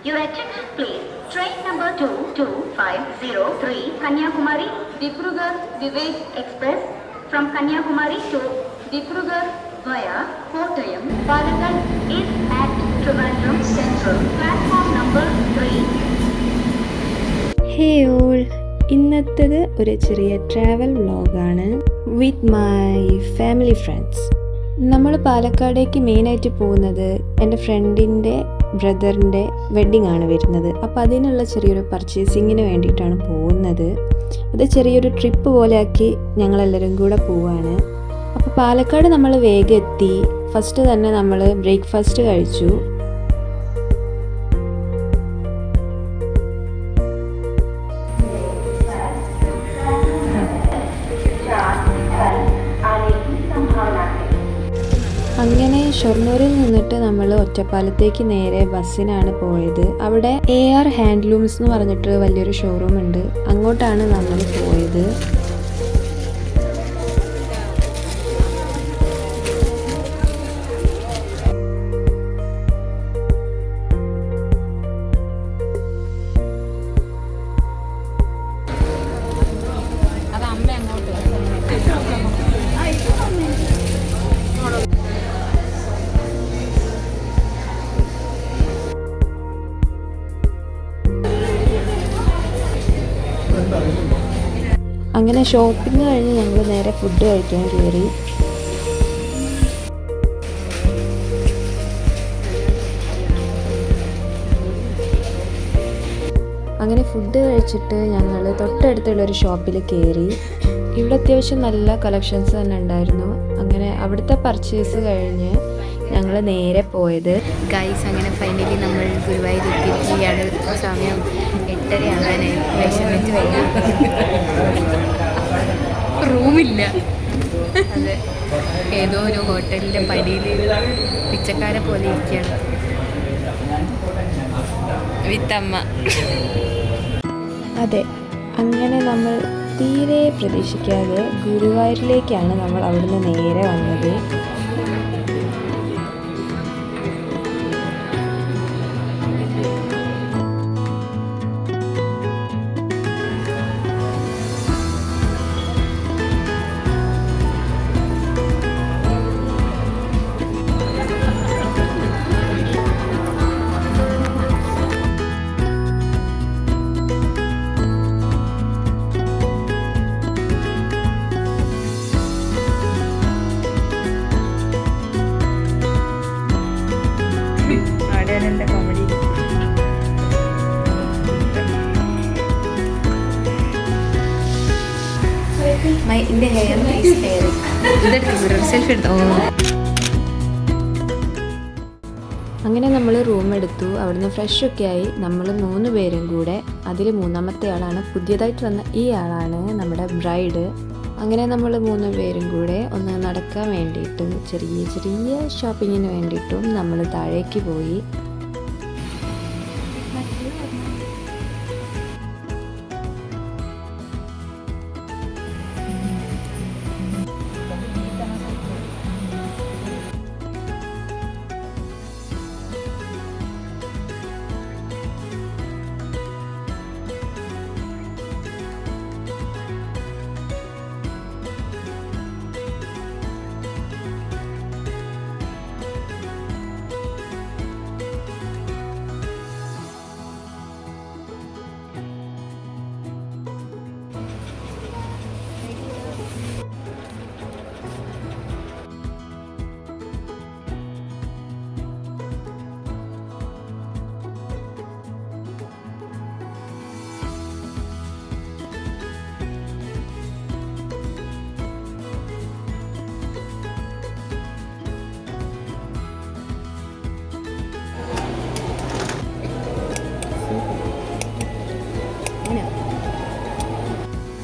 Your attention please. Train number 22503 Kanyakumari Dibrugarh Vivek Express from Kanyakumari to Dibrugarh via Kottayam Palakkad is at Trivandrum Central platform number 3. Hey all, ഇന്നത്തേത് ഒരു ചെറിയ travel വ്ളോഗാണ് with my family friends. നമ്മൾ പാലക്കാടേക്ക് മെയിനായിട്ട് പോകുന്നത് എൻ്റെ ഫ്രണ്ടിൻ്റെ ബ്രദറിൻ്റെ wedding ആണ് വരുന്നത്. അപ്പോൾ അതിനുള്ള ചെറിയൊരു പർച്ചേസിങ്ങിന് വേണ്ടിയിട്ടാണ് പോകുന്നത്. അത് ചെറിയൊരു ട്രിപ്പ് പോലെ ആക്കി ഞങ്ങളെല്ലാവരും കൂടെ പോവുകയാണ്. അപ്പോൾ പാലക്കാട് നമ്മൾ വേഗം എത്തി. ഫസ്റ്റ് തന്നെ നമ്മൾ ബ്രേക്ക്ഫാസ്റ്റ് കഴിച്ചു. അങ്ങനെ ഷൊർണൂരിൽ നിന്നിട്ട് നമ്മൾ ഒറ്റപ്പാലത്തേക്ക് നേരെ ബസ്സിനാണ് പോയത്. അവിടെ AR ഹാൻഡ്ലൂംസ് എന്ന് പറഞ്ഞിട്ട് വലിയൊരു ഷോറൂം ഉണ്ട്, അങ്ങോട്ടാണ് നമ്മൾ പോയത്. അങ്ങനെ ഷോപ്പിംഗ് കഴിഞ്ഞ് ഞങ്ങൾ നേരെ ഫുഡ് കഴിക്കാൻ കയറി. അങ്ങനെ ഫുഡ് കഴിച്ചിട്ട് ഞങ്ങൾ തൊട്ടടുത്തുള്ളൊരു ഷോപ്പിൽ കയറി. ഇവിടെ അത്യാവശ്യം നല്ല കളക്ഷൻസ് തന്നെ ഉണ്ടായിരുന്നു. അങ്ങനെ അവിടുത്തെ പർച്ചേസ് കഴിഞ്ഞ് ഞങ്ങൾ നേരെ പോയത് ഗൈസ്. അങ്ങനെ ഫൈനലി നമ്മൾ ഗുരുവായൂരെത്തിയിരിക്കുകയാണ്. സമയം 8:30 ആകാനായി. വിശന്നിട്ട് വയ്യ, റൂമില്ല. അതെ, ഏതോ ഒരു ഹോട്ടലിൻ്റെ പടിയിൽ പിച്ചക്കാരെ പോലെ ഇരിക്കുകയാണ് വിത്തമ്മ. അതെ, അങ്ങനെ നമ്മൾ തീരെ പ്രതീക്ഷിക്കാതെ ഗുരുവായൂരിലേക്കാണ് നമ്മൾ അവിടുന്ന് നേരെ വന്നത്. എൻ്റെ ഹെയർ സെൽഫി എടുത്തോ. അങ്ങനെ നമ്മൾ റൂം എടുത്തു. അവിടുന്ന് ഫ്രഷൊക്കെ ആയി നമ്മൾ 3 പേരും കൂടെ, അതിൽ 3ാമത്തെ ആളാണ് പുതിയതായിട്ട് വന്ന ഈ ആളാണ് നമ്മുടെ ബ്രൈഡ്. അങ്ങനെ നമ്മൾ 3 പേരും കൂടെ ഒന്ന് നടക്കാൻ വേണ്ടിയിട്ടും ചെറിയ ചെറിയ ഷോപ്പിങ്ങിന് വേണ്ടിയിട്ടും നമ്മൾ താഴേക്ക് പോയി.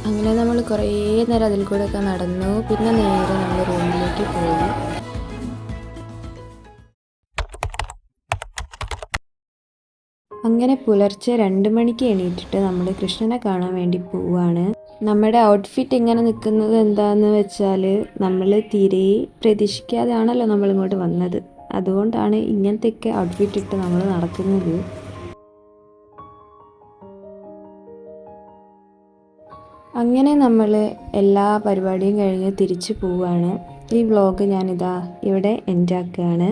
അങ്ങനെ നമ്മൾ കുറേ നേരം അതിൽ കൂടെയൊക്കെ നടന്നു. പിന്നെ നേരെ നമ്മൾ റൂമിലേക്ക് പോയി. അങ്ങനെ പുലർച്ചെ 2 മണിക്ക് എണീറ്റിട്ട് നമ്മൾ കൃഷ്ണനെ കാണാൻ വേണ്ടി പോവുകയാണ്. നമ്മുടെ ഔട്ട്ഫിറ്റ് ഇങ്ങനെ നിൽക്കുന്നത് എന്താണെന്ന് വെച്ചാൽ നമ്മൾ തീരെ പ്രതീക്ഷിക്കാതെയാണല്ലോ നമ്മളിങ്ങോട്ട് വന്നത്. അതുകൊണ്ടാണ് ഇങ്ങനത്തെയൊക്കെ ഔട്ട്ഫിറ്റ് ഇട്ട് നമ്മൾ നടക്കുന്നത്. അങ്ങനെ നമ്മൾ എല്ലാ പരിപാടിയും കഴിഞ്ഞ് തിരിച്ചു പോവുകയാണ്. ഈ വ്ളോഗ് ഞാനിതാ ഇവിടെ എൻഡ് ആക്കുകയാണ്.